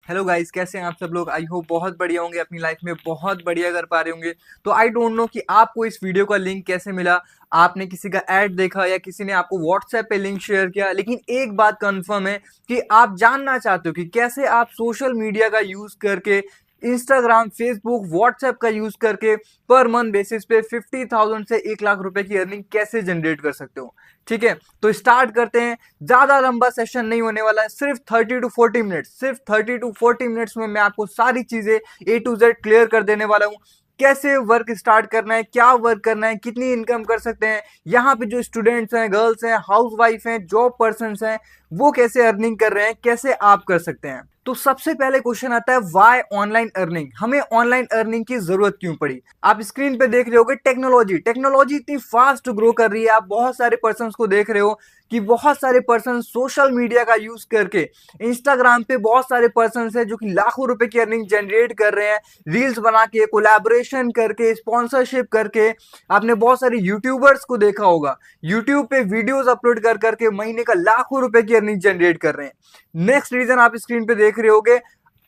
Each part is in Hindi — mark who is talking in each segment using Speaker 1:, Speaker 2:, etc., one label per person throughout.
Speaker 1: हेलो गाइस, कैसे हैं आप सब लोग। आई होप बहुत बढ़िया होंगे, अपनी लाइफ में बहुत बढ़िया कर पा रहे होंगे। तो आई डोंट नो कि आपको इस वीडियो का लिंक कैसे मिला। आपने किसी का ऐड देखा या किसी ने आपको व्हाट्सएप पे लिंक शेयर किया, लेकिन एक बात कंफर्म है कि आप जानना चाहते हो कि कैसे आप सोशल मीडिया का यूज करके इंस्टाग्राम, फेसबुक, व्हाट्सएप का यूज करके पर मंथ बेसिस पे 50,000 से 1 लाख रुपए की अर्निंग कैसे जनरेट कर सकते हो। ठीक है, तो स्टार्ट करते हैं। ज्यादा लंबा सेशन नहीं होने वाला है, सिर्फ 30 to 40 मिनट्स, सिर्फ 30 to 40 मिनट्स में मैं आपको सारी चीजें A to Z क्लियर कर देने वाला हूँ। कैसे वर्क स्टार्ट करना है, क्या वर्क करना है, कितनी इनकम कर सकते हैं, यहाँ पे जो स्टूडेंट्स हैं, गर्ल्स हैं, हाउस वाइफ हैं, जॉब पर्सन हैं, वो कैसे अर्निंग कर रहे हैं, कैसे आप कर सकते हैं। तो सबसे पहले क्वेश्चन आता है, वाई ऑनलाइन अर्निंग। हमें ऑनलाइन अर्निंग की जरूरत क्यों पड़ी। आप स्क्रीन पे देख रहे होगे टेक्नोलॉजी टेक्नोलॉजी इतनी फास्ट ग्रो कर रही है। आप बहुत सारे पर्सन को देख रहे हो कि बहुत सारे पर्सन सोशल मीडिया का यूज करके इंस्टाग्राम पे बहुत सारे पर्सन है जो कि लाखों रुपए की अर्निंग जनरेट कर रहे हैं, रील्स बना के, कोलैबोरेशन करके, स्पॉन्सरशिप करके। आपने बहुत सारे यूट्यूबर्स को देखा होगा, यूट्यूब पे वीडियोस अपलोड कर करके महीने का लाखों रुपए की अर्निंग जनरेट कर रहे हैं। नेक्स्ट रीजन आप स्क्रीन पे देख रहे होगे,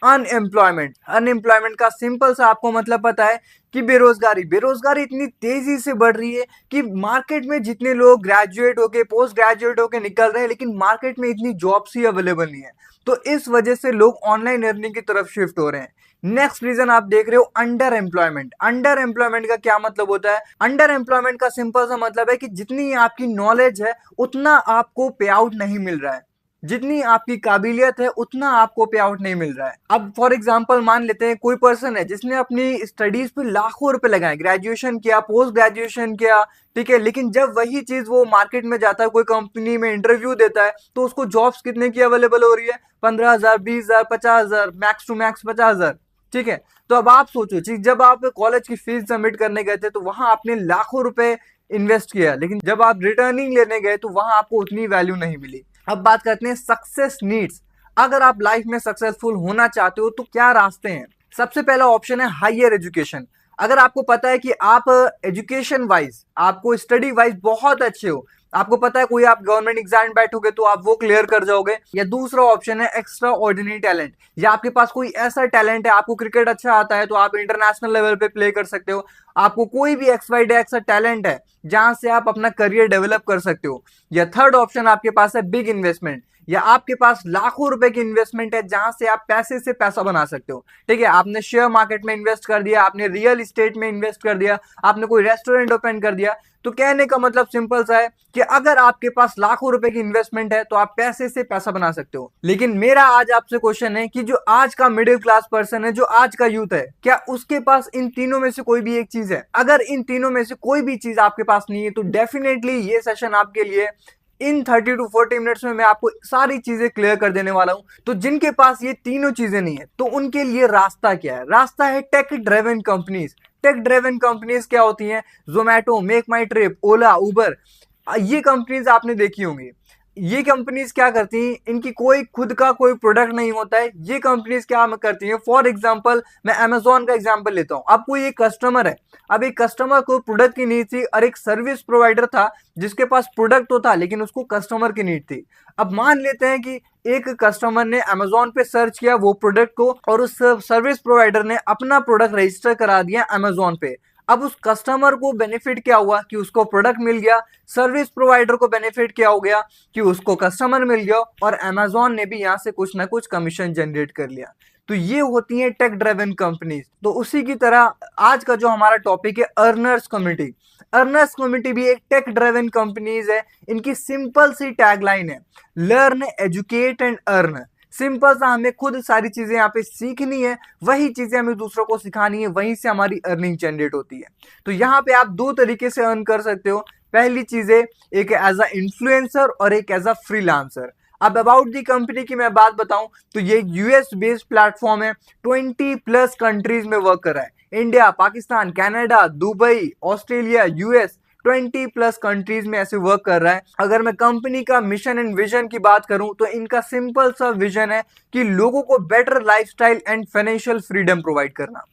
Speaker 1: अनएम्प्लॉयमेंट। अनएम्प्लॉयमेंट का सिंपल सा आपको मतलब पता है कि बेरोजगारी। बेरोजगारी इतनी तेजी से बढ़ रही है कि मार्केट में जितने लोग ग्रेजुएट होके, पोस्ट ग्रेजुएट होके निकल रहे हैं, लेकिन मार्केट में इतनी जॉब्स ही अवेलेबल नहीं है। तो इस वजह से लोग ऑनलाइन अर्निंग की तरफ शिफ्ट हो रहे हैं। नेक्स्ट रीजन आप देख रहे हो, अंडर एम्प्लॉयमेंट। अंडर एम्प्लॉयमेंट का क्या मतलब होता है। अंडर एम्प्लॉयमेंट का सिंपल सा मतलब है कि जितनी आपकी नॉलेज है उतना आपको पे आउट नहीं मिल रहा है, जितनी आपकी काबिलियत है उतना आपको पे आउट नहीं मिल रहा है। अब फॉर एग्जांपल मान लेते हैं कोई पर्सन है जिसने अपनी स्टडीज पे लाखों रुपए लगाए, ग्रेजुएशन किया, पोस्ट ग्रेजुएशन किया, ठीक है, लेकिन जब वही चीज वो मार्केट में जाता है, कोई कंपनी में इंटरव्यू देता है, तो उसको जॉब्स कितने की अवेलेबल हो रही है, 15,000, 20,000, 50,000, मैक्स टू मैक्स 50,000। ठीक है, तो अब आप सोचो, जब आप कॉलेज की फीस सबमिट करने गए थे तो वहां आपने लाखों रुपए इन्वेस्ट किया, लेकिन जब आप रिटर्निंग लेने गए तो वहां आपको उतनी वैल्यू नहीं मिली। अब बात करते हैं सक्सेस नीड्स। अगर आप लाइफ में सक्सेसफुल होना चाहते हो तो क्या रास्ते हैं। सबसे पहला ऑप्शन है हायर एजुकेशन। अगर आपको पता है कि आप एजुकेशन वाइज, आपको स्टडी वाइज बहुत अच्छे हो, आपको पता है कोई आप गवर्नमेंट एग्जाम में बैठोगे तो आप वो क्लियर कर जाओगे। या दूसरा ऑप्शन है एक्स्ट्रा ऑर्डिनरी टैलेंट, या आपके पास कोई ऐसा टैलेंट है, आपको क्रिकेट अच्छा आता है तो आप इंटरनेशनल लेवल पे प्ले कर सकते हो। आपको कोई भी एक्स वाई ऐसा टैलेंट है जहां से आप अपना करियर डेवलप कर सकते हो। या थर्ड ऑप्शन आपके पास है बिग इन्वेस्टमेंट, या आपके पास लाखों रुपए की इन्वेस्टमेंट है जहां से आप पैसे से पैसा बना सकते हो। ठीक है, आपने शेयर मार्केट में इन्वेस्ट कर दिया, आपने रियल एस्टेट में इन्वेस्ट कर दिया, आपने कोई रेस्टोरेंट ओपन कर दिया। तो कहने का मतलब सिंपल सा है कि अगर आपके पास लाखों रुपए की इन्वेस्टमेंट है तो आप पैसे से पैसा बना सकते हो। लेकिन मेरा आज आपसे क्वेश्चन है कि जो आज का मिडिल क्लास पर्सन है, जो आज का यूथ है, क्या उसके पास इन तीनों में से कोई भी एक चीज है। अगर इन तीनों में से कोई भी चीज आपके पास नहीं है तो डेफिनेटली ये सेशन आपके लिए। इन 30 to 40 मिनट्स में मैं आपको सारी चीजें क्लियर कर देने वाला हूं। तो जिनके पास ये तीनों चीजें नहीं है तो उनके लिए रास्ता क्या है। रास्ता है tech driven companies. Tech driven companies क्या होती हैं, Zomato, MakeMyTrip, Ola, Uber, ये कंपनीज आपने देखी होंगी। ये कंपनीज क्या करती हैं, इनकी कोई खुद का कोई प्रोडक्ट नहीं होता है। ये कंपनीज क्या करती हैं, फॉर एग्जांपल मैं अमेजोन का एग्जांपल लेता हूं। अब कोई एक कस्टमर है, अब एक कस्टमर को प्रोडक्ट की नीड थी और एक सर्विस प्रोवाइडर था जिसके पास प्रोडक्ट तो था लेकिन उसको कस्टमर की नीड थी। अब मान लेते हैं कि एक कस्टमर ने अमेजोन पे सर्च किया वो प्रोडक्ट को, और उस सर्विस प्रोवाइडर ने अपना प्रोडक्ट रजिस्टर करा दिया अमेजोन पे। अब उस कस्टमर को बेनिफिट क्या हुआ कि उसको प्रोडक्ट मिल गया, सर्विस प्रोवाइडर को बेनिफिट क्या हो गया कि उसको कस्टमर मिल गया, और अमेजोन ने भी यहां से कुछ ना कुछ कमीशन जनरेट कर लिया। तो ये होती है टेक ड्रिवन कंपनीज। तो उसी की तरह आज का जो हमारा टॉपिक है, अर्नर्स कम्युनिटी। अर्नर्स कम्युनिटी भी एक टेक ड्रिवन कंपनीज है। इनकी सिंपल सी टैगलाइन है, learn, educate and earn. Simple सा, हमें खुद सारी चीजें यहाँ पे सीखनी है, वही चीजें हमें दूसरों को सिखानी है, वहीं से हमारी अर्निंग जनरेट होती है। तो यहाँ पे आप दो तरीके से अर्न कर सकते हो। पहली चीजें, एक एज अ इन्फ्लुएंसर और एक एज अ फ्रीलांसर। अब अबाउट दी कंपनी की मैं बात बताऊं तो ये यूएस बेस्ड प्लेटफॉर्म है, 20+ कंट्रीज में वर्क कर रहा है। India, Pakistan, Canada, Dubai, Australia, US, 20+ countries में ऐसे वर्क कर रहा है। अगर मैं कंपनी का मिशन एंड विजन की बात करूं तो इनका सिंपल सा विजन है कि लोगों को better lifestyle and financial freedom provide करना।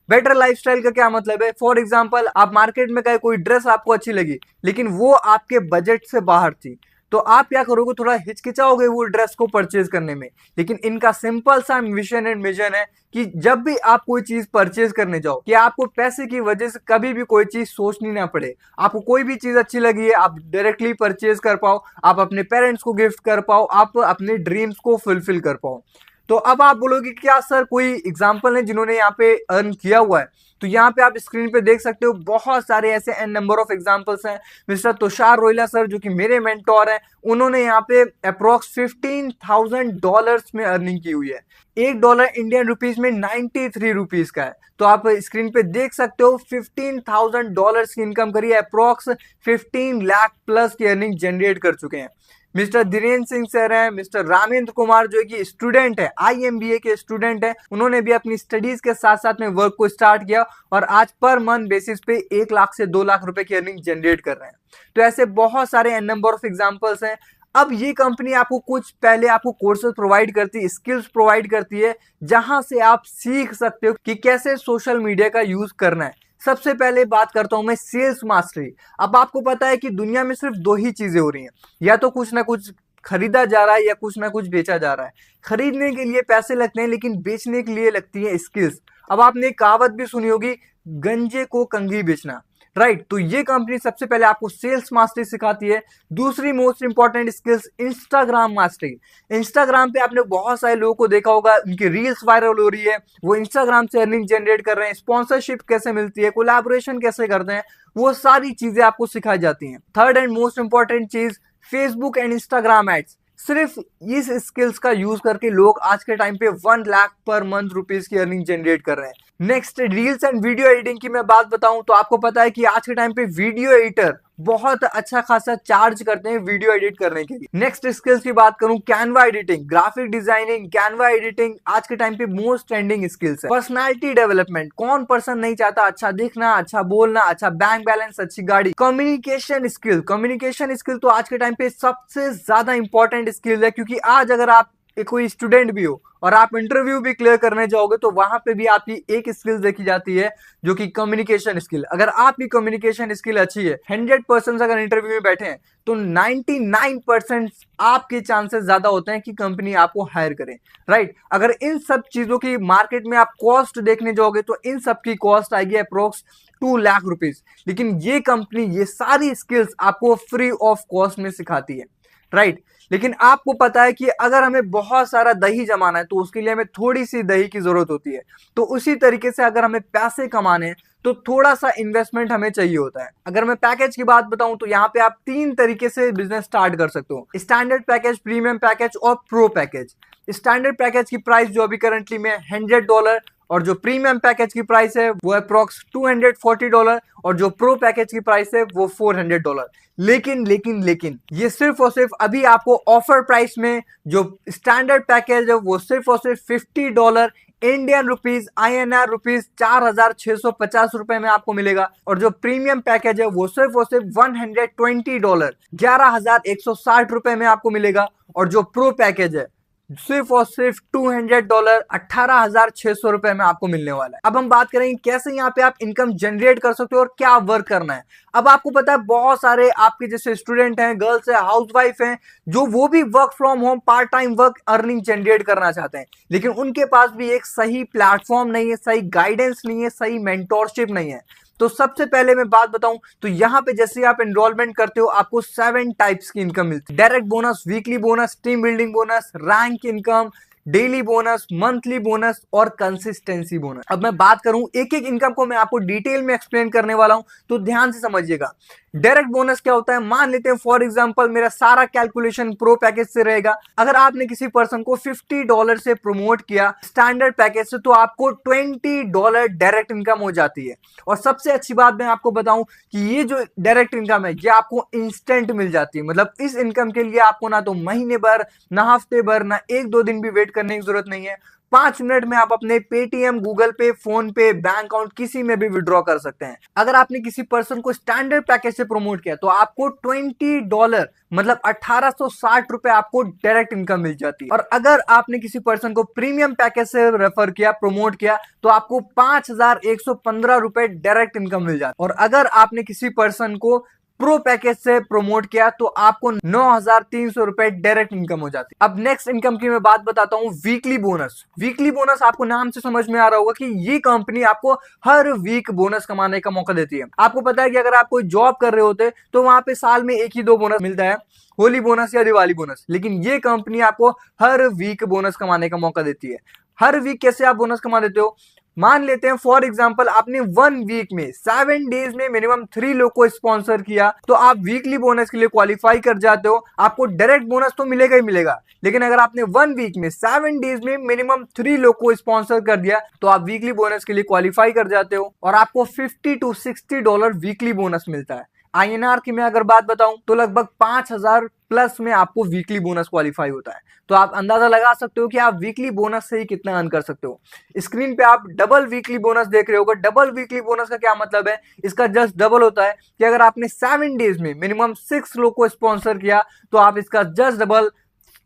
Speaker 1: बेटर लाइफस्टाइल का क्या मतलब है, फॉर एग्जांपल आप मार्केट में गए, कोई ड्रेस आपको अच्छी लगी लेकिन वो आपके बजट से बाहर थी, तो आप क्या करोगे, थोड़ा हिचकिचाओगे वो ड्रेस को परचेज करने में। लेकिन इनका सिंपल सा विजन एंड मिशन है कि जब भी आप कोई चीज परचेज करने जाओ, कि आपको पैसे की वजह से कभी भी कोई चीज सोचनी ना पड़े। आपको कोई भी चीज अच्छी लगी है, आप डायरेक्टली परचेज कर पाओ, आप अपने पेरेंट्स को गिफ्ट कर पाओ, आप अपने ड्रीम्स को फुलफिल कर पाओ। तो अब आप बोलोगे क्या सर कोई एग्जाम्पल है जिन्होंने यहाँ पे अर्न किया हुआ है? तो यहाँ पे आप स्क्रीन पे देख सकते हो बहुत सारे ऐसे एन नंबर ऑफ एग्जांपल्स हैं। मिस्टर तुषार रोहिला सर जो कि मेरे मेंटोर हैं, उन्होंने यहाँ पे अप्रोक्स $15,000 में अर्निंग की हुई है। $1 इंडियन रुपीज में 93 रुपीज का है। तो आप स्क्रीन पे देख सकते हो $15,000 की इनकम करी है, अप्रोक्स 15 लाख प्लस की अर्निंग जनरेट कर चुके हैं। मिस्टर धीरेन्द्र सिंह सर हैं, मिस्टर रामेंद्र कुमार जो कि स्टूडेंट है, IMBA के स्टूडेंट है, उन्होंने भी अपनी स्टडीज के साथ साथ में वर्क को स्टार्ट किया और आज पर मंथ बेसिस पे 1 लाख से 2 लाख रुपए की अर्निंग जनरेट कर रहे हैं। तो ऐसे बहुत सारे एन नंबर ऑफ एग्जांपल्स हैं। अब ये कंपनी आपको कुछ पहले आपको कोर्सेज प्रोवाइड करती है, स्किल्स प्रोवाइड करती है, जहां से आप सीख सकते हो कि कैसे सोशल मीडिया का यूज करना है। सबसे पहले बात करता हूं मैं सेल्स मास्टरी। अब आपको पता है कि दुनिया में सिर्फ 2 ही चीजें हो रही हैं, या तो कुछ ना कुछ खरीदा जा रहा है या कुछ ना कुछ बेचा जा रहा है। खरीदने के लिए पैसे लगते हैं, लेकिन बेचने के लिए लगती है स्किल्स। अब आपने एक कहावत भी सुनी होगी, गंजे को कंघी बेचना, राइट। तो ये कंपनी सबसे पहले आपको सेल्स मास्टरी सिखाती है। दूसरी most important skills Instagram mastery. Instagram पे आपने बहुत सारे लोगों को देखा होगा, उनकी रील्स वायरल हो रही है, वो इंस्टाग्राम से अर्निंग जनरेट कर रहे हैं, स्पॉन्सरशिप कैसे मिलती है, कोलैबोरेशन कैसे करते हैं, वो सारी चीजें आपको सिखाई जाती हैं। थर्ड एंड मोस्ट इंपॉर्टेंट चीज, फेसबुक एंड इंस्टाग्राम एड्स। सिर्फ इस स्किल्स का यूज करके लोग आज के टाइम पे 1 लाख पर मंथ रुपीज की अर्निंग जनरेट कर रहे हैं। Next, reels and video editing की मैं बात बताऊं तो आपको पता है कि आज के टाइम पे वीडियो एडिटर बहुत अच्छा खासा चार्ज करते हैं वीडियो एडिट करने के लिए। नेक्स्ट स्किल्स की बात करूं, Canva editing, graphic designing, Canva editing आज के टाइम पे मोस्ट ट्रेंडिंग स्किल्स है। पर्सनालिटी डेवलपमेंट, कौन पर्सन नहीं चाहता अच्छा दिखना, अच्छा बोलना, अच्छा बैंक बैलेंस, अच्छी गाड़ी। कम्युनिकेशन स्किल, कम्युनिकेशन स्किल तो आज के टाइम पे सबसे ज्यादा इंपॉर्टेंट स्किल है, क्योंकि आज अगर आप कोई स्टूडेंट भी हो और आप इंटरव्यू भी क्लियर करने जाओगे तो वहां पे भी आपकी एक स्किल देखी जाती है, जो कि कम्युनिकेशन स्किल। अगर आपकी कम्युनिकेशन स्किल अच्छी है, 100% अगर इंटरव्यू में बैठे हैं, तो 99% आपके चांसेस ज्यादा होते हैं कि कंपनी आपको हायर करे, राइट। अगर इन सब चीजों की मार्केट में आप कॉस्ट देखने जाओगे तो इन सब की कॉस्ट आएगी अप्रोक्स 2 लाख रुपीज। लेकिन ये कंपनी ये सारी स्किल्स आपको फ्री ऑफ कॉस्ट में सिखाती है, राइट। लेकिन आपको पता है कि अगर हमें बहुत सारा दही जमाना है तो उसके लिए हमें थोड़ी सी दही की जरूरत होती है। तो उसी तरीके से अगर हमें पैसे कमाने हैं तो थोड़ा सा इन्वेस्टमेंट हमें चाहिए होता है। अगर मैं पैकेज की बात बताऊं तो यहाँ पे आप 3 तरीके से बिजनेस स्टार्ट कर सकते हो, स्टैंडर्ड पैकेज, प्रीमियम पैकेज और प्रो पैकेज। स्टैंडर्ड पैकेज की प्राइस जो अभी करंटली में $100 और जो प्रीमियम पैकेज की प्राइस है वो अप्रोक्स $240 और जो प्रो पैकेज की प्राइस है वो $400। लेकिन ये सिर्फ और सिर्फ अभी आपको ऑफर प्राइस में जो स्टैंडर्ड पैकेज है वो सिर्फ और सिर्फ $50 इंडियन रुपीज INR रुपीज 4,650 रुपए में आपको मिलेगा। और जो प्रीमियम पैकेज है वो सिर्फ और सिर्फ $120 11,160 रुपए में आपको मिलेगा। और जो प्रो पैकेज है सिर्फ और सिर्फ $200 18,600 रुपए में आपको मिलने वाला है। अब हम बात करेंगे कैसे यहाँ पे आप इनकम जनरेट कर सकते हो और क्या वर्क करना है। अब आपको पता है बहुत सारे आपके जैसे स्टूडेंट हैं, गर्ल्स हैं, हाउसवाइफ हैं, जो वो भी work from home part time work earning generate करना चाहते हैं, लेकिन उनके पास भी एक सही प्लेटफॉर्म नहीं है, सही गाइडेंस नहीं है, सही मेंटोरशिप नहीं है। तो सबसे पहले मैं बात बताऊं तो यहाँ पे जैसे आप एनरोलमेंट करते हो आपको 7 टाइप्स की इनकम मिलती है। Direct bonus, weekly bonus, team building bonus, rank income, daily bonus, monthly bonus और कंसिस्टेंसी बोनस। अब मैं बात करूं एक एक इनकम को, मैं आपको डिटेल में एक्सप्लेन करने वाला हूं, तो ध्यान से समझिएगा। डायरेक्ट बोनस क्या होता है, मान लेते हैं फॉर एग्जांपल मेरा सारा कैलकुलेशन प्रो पैकेज से रहेगा। अगर आपने किसी पर्सन को $50 से प्रमोट किया स्टैंडर्ड पैकेज से, तो आपको $20 डायरेक्ट इनकम हो जाती है। और सबसे अच्छी बात मैं आपको बताऊं कि ये जो डायरेक्ट इनकम है ये आपको इंस्टेंट मिल जाती है। मतलब इस इनकम के लिए आपको ना तो महीने भर, ना हफ्ते भर, ना 1-2 दिन भी वेट करने की जरूरत नहीं है। 5 मिनट में आप अपने पेटीएम, गूगल पे, फोन पे, बैंक अकाउंट किसी में भी विड्रॉ कर सकते हैं। अगर आपने किसी पर्सन को स्टैंडर्ड पैकेज से प्रमोट किया तो आपको $20 मतलब 1860 रुपए आपको डायरेक्ट इनकम मिल जाती है। और अगर आपने किसी पर्सन को प्रीमियम पैकेज से रेफर किया, प्रमोट किया, तो आपको 5115 रुपए डायरेक्ट इनकम मिल जाती है। और अगर आपने किसी पर्सन को प्रो पैकेज से प्रमोट किया तो आपको 9,300 रुपए डायरेक्ट इनकम हो जाती है। अब नेक्स्ट इनकम की मैं बात बताता हूँ, वीकली बोनस। वीकली बोनस आपको नाम से समझ में आ रहा होगा कि ये कंपनी आपको हर वीक बोनस कमाने का मौका देती है। आपको पता है कि अगर आप कोई जॉब कर रहे होते तो वहां पे साल में एक ही दो बोनस मिलता है, होली बोनस या दिवाली बोनस, लेकिन ये कंपनी आपको हर वीक बोनस कमाने का मौका देती है। हर वीक कैसे आप बोनस कमा देते हो? मान लेते हैं फॉर एग्जांपल आपने 1 वीक में 7 डेज में मिनिमम 3 लोग को स्पॉन्सर किया तो आप वीकली बोनस के लिए क्वालिफाई कर जाते हो। आपको डायरेक्ट बोनस तो मिलेगा ही मिलेगा, लेकिन अगर आपने 1 वीक में 7 डेज में मिनिमम 3 लोग को स्पॉन्सर कर दिया तो आप वीकली बोनस के लिए क्वालिफाई कर जाते हो और आपको $50 to $60 वीकली बोनस मिलता है। INR की मैं अगर बात बताऊं तो लगभग 5,000 प्लस में आपको वीकली बोनस क्वालिफाई होता है। तो आप अंदाजा लगा सकते हो कि आप वीकली बोनस से ही कितना अर्न कर सकते हो। स्क्रीन पे आप डबल वीकली बोनस देख रहे होगा। डबल वीकली बोनस का क्या मतलब है? इसका जस्ट डबल होता है कि अगर आपने 7 डेज में मिनिमम 6 लोग को स्पॉन्सर किया तो आप इसका just double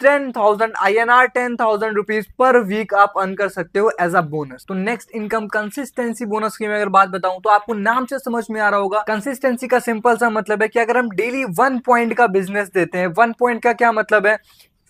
Speaker 1: 10,000 INR 10,000 rupees per week आप अर्न कर सकते हो एज अ बोनस। तो नेक्स्ट इनकम कंसिस्टेंसी बोनस की मैं अगर बात बताऊं तो आपको नाम से समझ में आ रहा होगा, कंसिस्टेंसी का सिंपल सा मतलब है कि अगर हम डेली 1 पॉइंट का बिजनेस देते हैं, 1 पॉइंट का क्या मतलब है?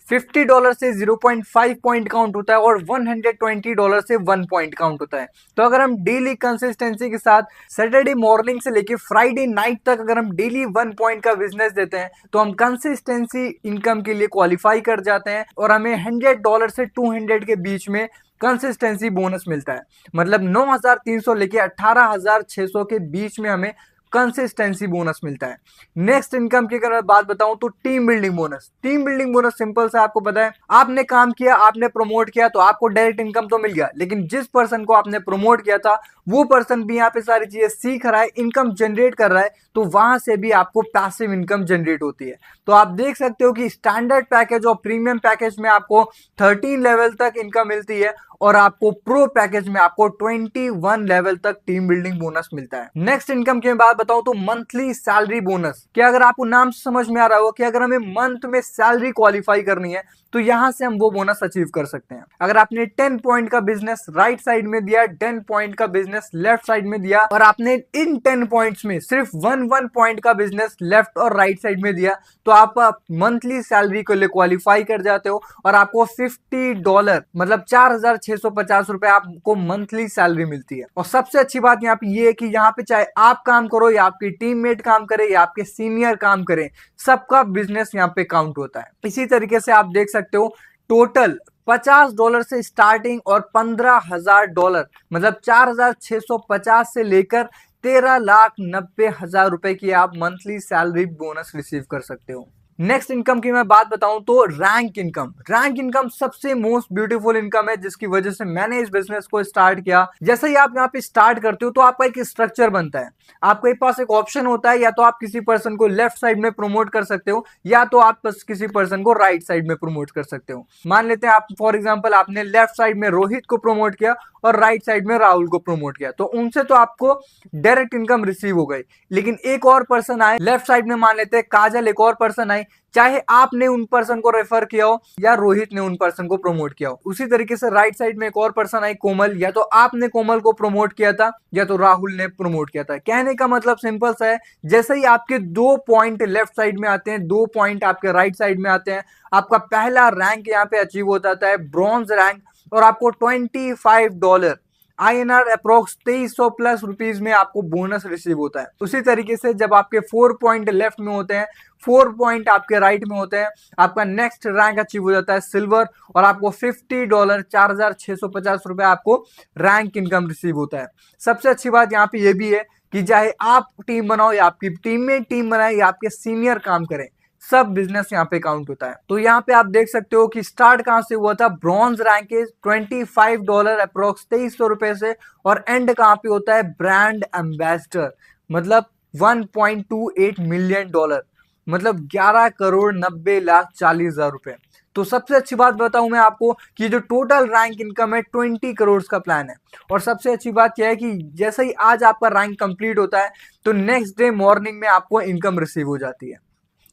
Speaker 1: $50 से 0.5 पॉइंट काउंट होता है और $120 से 1 पॉइंट काउंट होता है। तो अगर हम डेली कंसिस्टेंसी के साथ सैटरडे मॉर्निंग से लेके फ्राइडे नाइट तक अगर हम डेली 1 पॉइंट का बिजनेस देते हैं तो हम कंसिस्टेंसी इनकम के लिए क्वालिफाई कर जाते हैं और हमें $100 से 200 के बीच में कंसिस्टेंसी बोनस मिलता है। मतलब 9,300 लेके 18,600 के बीच में हमें कंसिस्टेंसी बोनस मिलता है। नेक्स्ट इनकम की अगर मैं बात बताऊं तो team building bonus. Team building bonus simple से आपको पता है, आपने काम किया, आपने प्रमोट किया तो आपको डायरेक्ट इनकम तो मिल गया, लेकिन जिस पर्सन को आपने प्रमोट किया था वो पर्सन भी यहाँ पे सारी चीजें सीख रहा है, इनकम जनरेट कर रहा है, तो वहां से भी आपको पैसिव इनकम जनरेट होती है। तो आप देख सकते हो कि स्टैंडर्ड पैकेज और प्रीमियम पैकेज में आपको 13 लेवल तक इनकम मिलती है और आपको प्रो पैकेज में आपको 21 लेवल तक टीम बिल्डिंग बोनस मिलता है। नेक्स्ट इनकम की मैं बात बताऊं तो मंथली सैलरी बोनस। क्या अगर आपको नाम से समझ में आ रहा हो कि अगर हमें मंथ में सैलरी क्वालिफाई करनी है तो यहां से हम वो बोनस अचीव कर सकते हैं। अगर आपने 10 पॉइंट का बिजनेस राइट साइड में दिया, 10 पॉइंट का बिजनेस लेफ्ट साइड में दिया और आपने इन 10 पॉइंट्स में सिर्फ 1 पॉइंट का बिजनेस लेफ्ट और राइट साइड में दिया तो आप मंथली सैलरी के लिए क्वालिफाई कर जाते हो और आपको $50 मतलब 4,650 रुपए आपको मंथली सैलरी मिलती है। और सबसे अच्छी बात यहाँ पे ये है कि यहाँ पे चाहे आप काम करो या आपकी टीममेट काम करे या आपके सीनियर काम करें, सबका बिजनेस यहाँ पे काउंट होता है। इसी तरीके से आप देख सकते हो टोटल $50 से स्टार्टिंग और $15,000 मतलब 4,650 से लेकर 13,90,000 रुपए की आप मंथली सैलरी बोनस रिसीव कर सकते हो। नेक्स्ट इनकम की मैं बात बताऊं तो रैंक इनकम। रैंक इनकम सबसे मोस्ट ब्यूटीफुल इनकम है जिसकी वजह से मैंने इस बिजनेस को स्टार्ट किया। जैसे ही आप यहाँ पे स्टार्ट करते हो तो आपका एक स्ट्रक्चर बनता है, आपके पास एक ऑप्शन होता है, या तो आप किसी पर्सन को लेफ्ट साइड में प्रमोट कर सकते हो या तो आप किसी पर्सन को राइट साइड में प्रमोट कर सकते हो। मान लेते हैं आप फॉर एग्जाम्पल आपने लेफ्ट साइड में रोहित को प्रमोट किया और राइट साइड में राहुल को प्रमोट किया, तो उनसे तो आपको डायरेक्ट इनकम रिसीव हो गई। लेकिन एक और पर्सन आए लेफ्ट साइड में, मान लेते हैं काजल, एक और पर्सन आई, चाहे आपने उन पर्सन को रेफर किया हो या रोहित ने उन पर्सन को प्रमोट किया हो। उसी तरीके से राइट साइड में एक और पर्सन आई कोमल, या तो आपने कोमल को प्रमोट किया था या तो राहुल ने प्रमोट किया था। कहने का मतलब सिंपल सा है, जैसे ही आपके 2 पॉइंट लेफ्ट साइड में आते हैं, 2 पॉइंट आपके राइट साइड में आते हैं, आपका पहला रैंक यहाँ पे अचीव हो जाता है ब्रॉन्ज रैंक और आपको $25 INR अप्रोक्स 2300 प्लस रुपीज में आपको बोनस रिसीव होता है। उसी तरीके से जब आपके 4 पॉइंट लेफ्ट में होते हैं, 4 पॉइंट आपके राइट में होते हैं, आपका नेक्स्ट रैंक अचीव हो जाता है सिल्वर और आपको $50 4,650 रुपए आपको रैंक इनकम रिसीव होता है। सबसे अच्छी बात यहाँ पे ये भी है कि चाहे आप टीम बनाओ या आपकी टीम में टीम बनाए या आपके सीनियर काम करें, सब बिजनेस यहाँ पे काउंट होता है। तो यहाँ पे आप देख सकते हो कि स्टार्ट कहां से हुआ था, ब्रॉन्ज रैंक के $25 अप्रोक्स 2300 रुपए से, और एंड कहां पे होता है ब्रांड एम्बेसडर मतलब $1.28 मिलियन मतलब 11,90,40,000 रुपए। तो सबसे अच्छी बात बताऊं मैं आपको कि जो टोटल रैंक इनकम है 20 करोड़ का प्लान है। और सबसे अच्छी बात यह है कि जैसे ही आज आपका रैंक कंप्लीट होता है तो नेक्स्ट डे मॉर्निंग में आपको इनकम रिसीव हो जाती है।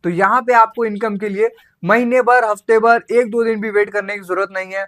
Speaker 1: तो यहाँ पे आपको इनकम के लिए महीने भर, हफ्ते भर, 1-2 दिन भी वेट करने की जरूरत नहीं है,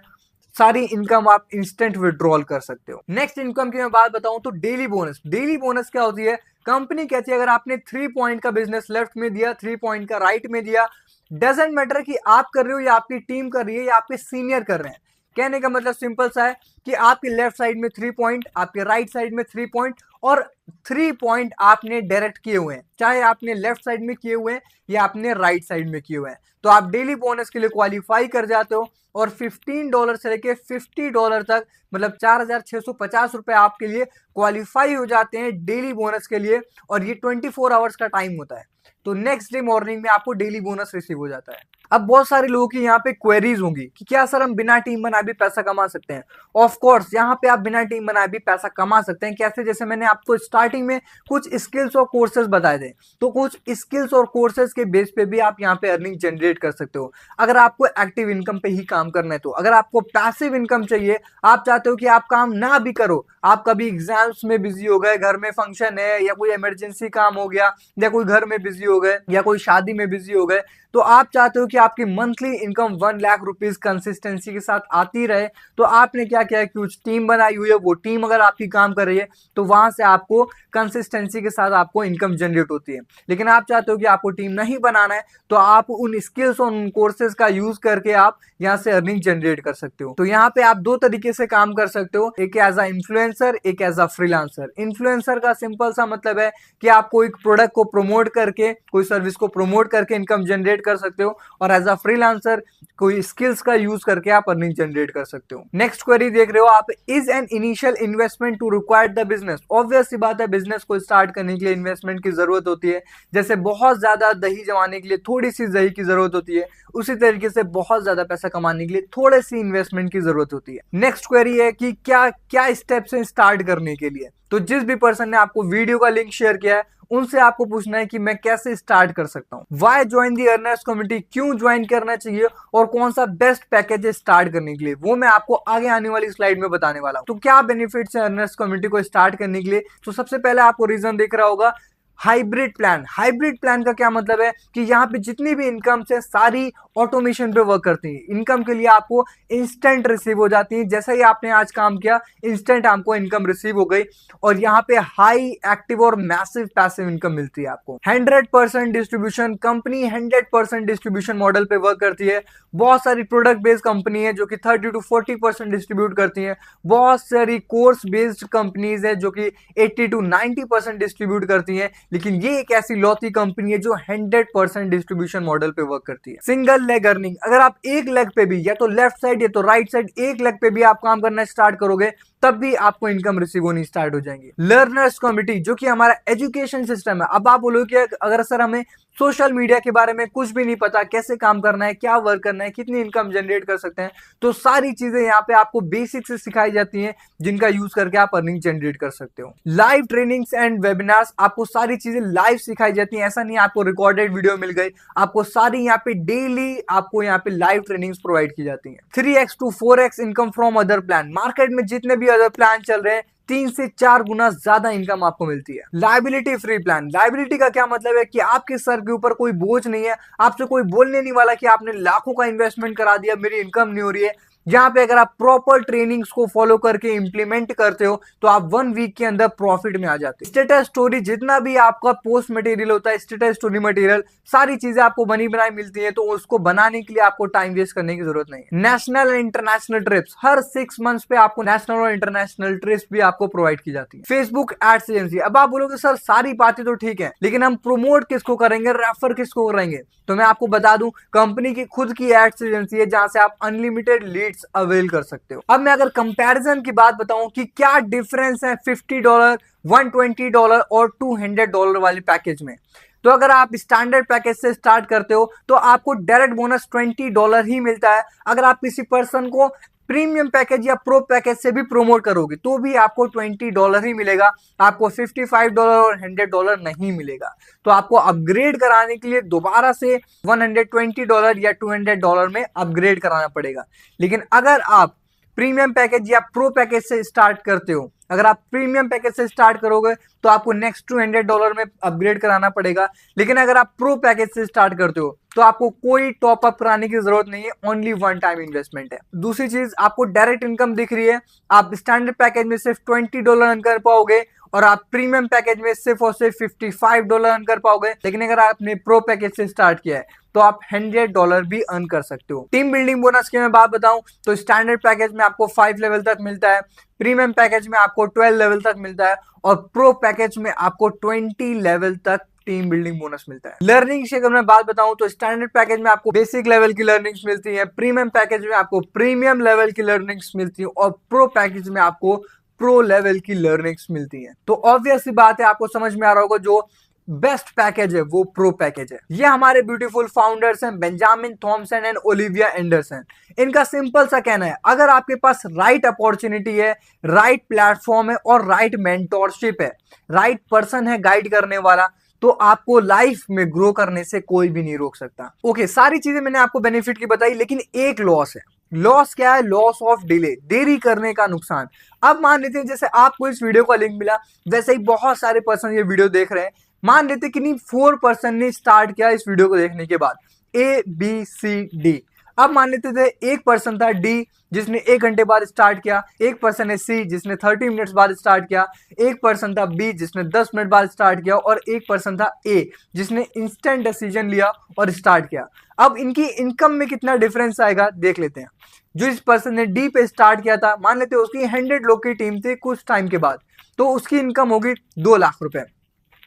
Speaker 1: सारी इनकम आप इंस्टेंट विड्रॉल कर सकते हो। नेक्स्ट इनकम की मैं बात बताऊं तो डेली बोनस। डेली बोनस क्या होती है? कंपनी कहती है अगर आपने 3 पॉइंट का बिजनेस लेफ्ट में दिया, 3 पॉइंट का राइट में दिया, डजेंट मैटर कि आप कर रहे हो या आपकी टीम कर रही है या आपके सीनियर कर रहे हैं। कहने का मतलब सिंपल सा है कि आपके लेफ्ट साइड में 3 पॉइंट, आपके राइट साइड में 3 पॉइंट, और 3 पॉइंट आपने डायरेक्ट किए हुए हैं, चाहे आपने लेफ्ट साइड में किए हुए हैं या आपने राइट साइड में किए हुए हैं, तो आप डेली बोनस के लिए क्वालिफाई कर जाते हो। और $15 से लेके $50 तक, मतलब 4,650 रुपए आपके लिए क्वालिफाई हो जाते हैं डेली बोनस के लिए। और ये 24 आवर्स का टाइम होता है, तो नेक्स्ट डे मॉर्निंग में आपको डेली बोनस रिसीव हो जाता है। अब बहुत सारे लोगों की यहाँ पे क्वेरीज होंगी कि क्या सर हम बिना टीम बनाए भी पैसा कमा सकते हैं? ऑफ कोर्स यहाँ पे आप बिना टीम बनाए भी पैसा कमा सकते हैं। कैसे? जैसे मैंने आपको स्टार्टिंग में कुछ स्किल्स और कोर्सेज बताए थे, तो कुछ स्किल्स और कोर्सेज के बेस पे भी आप यहाँ पे अर्निंग जनरेट कर सकते हो। अगर आपको एक्टिव इनकम पे ही काम करना है, तो अगर आपको पैसिव इनकम चाहिए, आप चाहते हो कि आप काम ना भी करो, आप कभी एग्जाम्स में बिजी हो गए, घर में फंक्शन है या कोई इमरजेंसी काम हो गया, या कोई घर में बिजी हो गए, या कोई शादी में बिजी हो गए, तो आप चाहते हो कि आपकी monthly income 1 lakh rupees consistency के साथ आती रहे, तो आपने क्या किया है, कुछ टीम बनाई हुई है, वो टीम अगर आपकी काम कर रही है तो वहां से आपको कंसिस्टेंसी के साथ आपको इनकम जनरेट होती है। लेकिन आप चाहते हो कि आपको टीम नहीं बनाना है, तो आप उन स्किल्स और उन कोर्सेज का यूज करके आप यहाँ से अर्निंग जनरेट कर सकते हो। तो यहाँ पे आप 2 तरीके से काम कर सकते हो, एक एज अ इन्फ्लुएंसर, एक एज अ फ्रीलांसर। इन्फ्लुएंसर का सिंपल सा मतलब है कि आप कोई प्रोडक्ट को प्रमोट करके, कोई सर्विस को प्रमोट करके इनकम जनरेट कर सकते हो, और एज अ फ्रीलांसर कोई स्किल्स का यूज करके आप अर्निंग जनरेट कर सकते हो। नेक्स्ट क्वेरी देख रहे हो आप, is an initial investment to required the business? Obvious सी बात है, बिजनेस को स्टार्ट करने के लिए इन्वेस्टमेंट की जरूरत होती है। जैसे बहुत ज्यादा दही जमाने के लिए थोड़ी सी दही की जरूरत होती है, उसी तरीके से बहुत ज्यादा पैसा कमाने के लिए थोड़े सी इन्वेस्टमेंट की जरूरत होती है। नेक्स्ट क्वेरी है कि क्या क्या स्टेप्स हैं स्टार्ट करने के लिए? तो जिस भी पर्सन ने आपको वीडियो का लिंक शेयर किया है, उनसे आपको पूछना है कि मैं कैसे स्टार्ट कर सकता हूं। Why join the earners community? क्यों ज्वाइन करना चाहिए, और कौन सा बेस्ट पैकेज है स्टार्ट करने के लिए, वो मैं आपको आगे आने वाली स्लाइड में बताने वाला हूं। तो क्या बेनिफिट्स है अर्नर्स कम्युनिटी को स्टार्ट करने के लिए? तो सबसे पहले आपको रीजन दिख रहा होगा, हाइब्रिड प्लान। हाइब्रिड प्लान का क्या मतलब है कि यहाँ पे जितनी भी इनकम है सारी ऑटोमेशन पे वर्क करती है। इनकम के लिए आपको इंस्टेंट रिसीव हो जाती है, जैसा ही आपने आज काम किया इंस्टेंट आपको इनकम रिसीव हो गई, और यहाँ पे हाई एक्टिव और मैसिव पैसिव इनकम मिलती है आपको। 100% डिस्ट्रीब्यूशन, कंपनी 100% डिस्ट्रीब्यूशन मॉडल पे वर्क करती है। बहुत सारी प्रोडक्ट बेस्ड कंपनी है जो कि 30 to 40% डिस्ट्रीब्यूट करती है। बहुत सारी कोर्स बेस्ड कंपनीज है जो कि 80 to 90% डिस्ट्रीब्यूट करती है। लेकिन ये एक ऐसी लौती कंपनी है जो 100% डिस्ट्रीब्यूशन मॉडल पे वर्क करती है। सिंगल लेग अर्निंग, अगर आप एक लेग पे भी, या तो लेफ्ट साइड या तो राइट साइड, एक लेग पे भी आप काम करना स्टार्ट करोगे, तब भी आपको इनकम रिसीव होनी स्टार्ट हो जाएंगी। लर्नर्स कम्युनिटी, जो कि हमारा एजुकेशन सिस्टम है। अब आप बोलोगे कि अगर सर हमें सोशल मीडिया के बारे में कुछ भी नहीं पता, कैसे काम करना है, क्या वर्क करना है, कितनी इनकम जनरेट कर सकते हैं, तो सारी चीजें यहाँ पे आपको बेसिक से सिखाई जाती हैं, जिनका यूज करके आप अर्निंग जनरेट कर सकते हो। लाइव ट्रेनिंग्स एंड वेबिनार्स, आपको सारी चीजें लाइव सिखाई जाती हैं। ऐसा नहीं आपको रिकॉर्डेड वीडियो मिल गई, आपको सारी यहाँ पे डेली आपको यहाँ पे लाइव ट्रेनिंग्स प्रोवाइड की जाती हैं। 3x to 4x income from other plan. Market में जितने भी अदर प्लान चल रहे हैं 3 से 4 गुना ज्यादा इनकम आपको मिलती है। Liability free plan. लायबिलिटी का क्या मतलब है कि आपके सर के ऊपर कोई बोझ नहीं है, आपसे कोई बोलने नहीं वाला कि आपने लाखों का इन्वेस्टमेंट करा दिया, मेरी इनकम नहीं हो रही है। यहाँ पे अगर आप प्रॉपर ट्रेनिंग्स को फॉलो करके इंप्लीमेंट करते हो तो आप 1 वीक के अंदर प्रॉफिट में आ जाते हो। स्टेटस स्टोरी, जितना भी आपका पोस्ट मटेरियल होता है, स्टेटस स्टोरी मटेरियल, सारी चीजें आपको बनी बनाई मिलती है, तो उसको बनाने के लिए आपको टाइम वेस्ट करने की जरूरत नहीं है। National and international trips, her 6 months पे आपको नेशनल और इंटरनेशनल ट्रिप्स भी आपको प्रोवाइड की जाती है। फेसबुक एड्स एजेंसी, अब आप बोलोगे सर सारी बातें तो ठीक है, लेकिन हम प्रमोट किसको करेंगे, रेफर किसको करेंगे? तो मैं आपको बता दूं, कंपनी की खुद की एड्स एजेंसी है जहां से आप अनलिमिटेड लीड्स अवेल कर सकते हो। अब मैं अगर कंपैरिजन की बात बताऊं कि क्या डिफरेंस है $50, $120 और $200 वाले पैकेज में, तो अगर आप स्टैंडर्ड पैकेज से स्टार्ट करते हो तो आपको डायरेक्ट बोनस $20 ही मिलता है। अगर आप किसी पर्सन को प्रीमियम पैकेज या प्रो पैकेज से भी प्रमोट करोगे तो भी आपको $20 ही मिलेगा, आपको $55 और $100 नहीं मिलेगा। तो आपको अपग्रेड कराने के लिए दोबारा से $120 या $200 में अपग्रेड कराना पड़ेगा। लेकिन अगर आप प्रीमियम पैकेज या प्रो पैकेज से स्टार्ट करते हो, अगर आप प्रीमियम पैकेज से स्टार्ट करोगे तो आपको नेक्स्ट $200 में अपग्रेड कराना पड़ेगा। लेकिन अगर आप प्रो पैकेज से स्टार्ट करते हो तो आपको कोई टॉप अप कराने की जरूरत नहीं है, ओनली 1 टाइम इन्वेस्टमेंट है। दूसरी चीज, आपको डायरेक्ट इनकम दिख रही है, आप स्टैंडर्ड पैकेज में सिर्फ $20 अर्न कर पाओगे, और आप प्रीमियम पैकेज में सिर्फ और सिर्फ $55 अर्न कर पाओगे। लेकिन अगर आपने प्रो पैकेज से स्टार्ट किया है तो आप $100 भी अर्न कर सकते हो। टीम बिल्डिंग बोनस की मैं बात बताऊं तो स्टैंडर्ड पैकेज में आपको 5 लेवल तक मिलता है, प्रीमियम पैकेज में आपको 12 लेवल तक मिलता है और प्रो पैकेज में आपको 20 लेवल तक टीम बिल्डिंग बोनस मिलता है। लर्निंग की अगर मैं बात बताऊं तो स्टैंडर्ड पैकेज में आपको बेसिक लेवल की लर्निंग्स मिलती है, प्रीमियम पैकेज में आपको प्रीमियम लेवल की लर्निंग्स मिलती है और प्रो पैकेज में आपको प्रो लेवल की लर्निंग्स मिलती है। तो ऑब्वियस सी बात है, आपको समझ में आ रहा होगा जो बेस्ट पैकेज है वो प्रो पैकेज है। ये हमारे ब्यूटीफुल फाउंडर्स हैं Benjamin Thomson and Olivia Anderson. इनका सिंपल सा कहना है, अगर आपके पास राइट अपॉर्चुनिटी है, राइट प्लेटफॉर्म है और राइट मेंटोरशिप है, राइट पर्सन है गाइड करने वाला, तो आपको लाइफ में ग्रो करने से कोई भी नहीं रोक सकता। ओके, सारी चीजें मैंने आपको बेनिफिट की बताई, लेकिन एक लॉस है। लॉस क्या है? लॉस ऑफ डिले, देरी करने का नुकसान। अब मान लेते हैं जैसे आपको इस वीडियो का लिंक मिला, वैसे ही बहुत सारे पर्सन ये वीडियो देख रहे हैं। मान लेते कि नहीं 4% ने स्टार्ट किया इस वीडियो को देखने के बाद, ABCD। अब मान लेते थे एक पर्सन था डी जिसने 1 घंटे बाद स्टार्ट किया, एक पर्सन है सी जिसने 30 मिनट्स बाद स्टार्ट किया, एक पर्सन था बी जिसने 10 मिनट बाद स्टार्ट किया और एक पर्सन था ए जिसने इंस्टेंट डिसीजन लिया और स्टार्ट किया। अब इनकी इनकम में कितना डिफरेंस आएगा देख लेते हैं। जो इस पर्सन ने डी पे स्टार्ट किया था, मान लेते उसकी 100 लोग की टीम थी कुछ टाइम के बाद, तो उसकी इनकम होगी 2 लाख रुपए।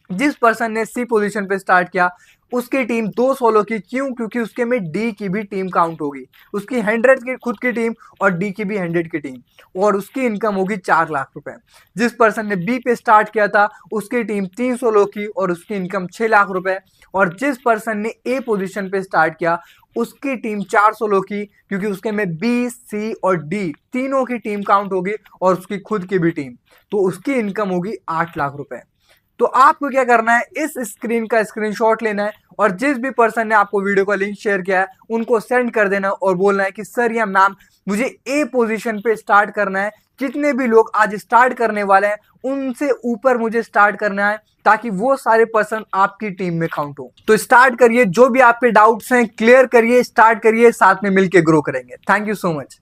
Speaker 1: जिस पर्सन ने सी पोजीशन पे स्टार्ट किया उसकी टीम 200 लोग की, क्यों? क्योंकि उसके में डी की भी टीम काउंट होगी, उसकी 100 की खुद की टीम और डी की भी 100 की टीम, और उसकी इनकम होगी 4 लाख रुपए। जिस पर्सन ने बी पे स्टार्ट किया था उसकी टीम 300 लोग की और उसकी इनकम 6 लाख रुपए, और जिस पर्सन ने ए पोजीशन पे स्टार्ट किया उसकी टीम 400 लोग की, क्योंकि उसके में बी सी और डी तीनों की टीम काउंट होगी और उसकी खुद की भी टीम, तो उसकी इनकम होगी 8 लाख रुपए। तो आपको क्या करना है, इस स्क्रीन का स्क्रीनशॉट लेना है और जिस भी पर्सन ने आपको वीडियो का लिंक शेयर किया है उनको सेंड कर देना और बोलना है कि सर या मैम मुझे ए पोजीशन पे स्टार्ट करना है, जितने भी लोग आज स्टार्ट करने वाले हैं उनसे ऊपर मुझे स्टार्ट करना है, ताकि वो सारे पर्सन आपकी टीम में काउंट हो। तो स्टार्ट करिए, जो भी आपके डाउट्स हैं क्लियर करिए, स्टार्ट करिए, साथ में मिलकर ग्रो करेंगे। Thank you so much.